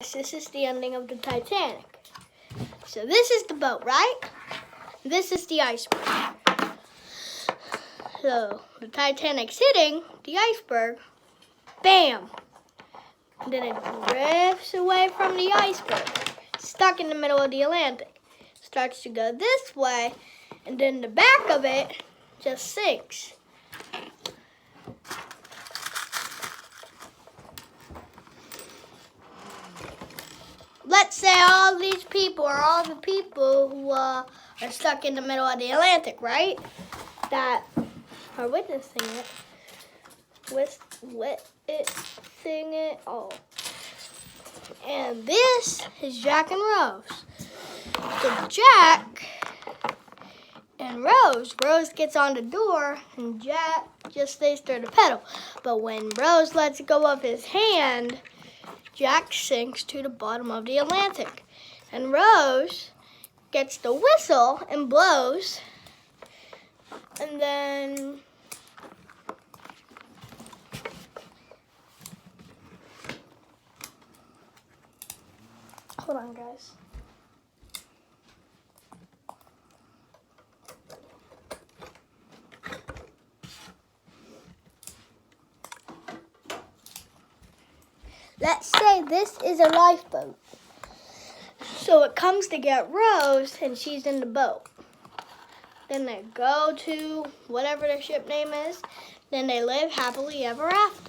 This is the ending of the Titanic. So this is the boat, right? This is the iceberg. So the Titanic's hitting the iceberg. Bam! And then it drifts away from the iceberg. Stuck in the middle of the Atlantic. Starts to go this way, and then the back of it just sinks. Let's say all these people are all the people who are stuck in the middle of the Atlantic, right? That are witnessing it. Witnessing it all. And this is Jack and Rose. So Jack and Rose gets on the door, and Jack just stays through the pedal. But when Rose lets go of his hand, Jack sinks to the bottom of the Atlantic. And Rose gets the whistle and blows. And then hold on, guys. Let's say this is a lifeboat. So it comes to get Rose, and she's in the boat. Then they go to whatever their ship name is. Then they live happily ever after.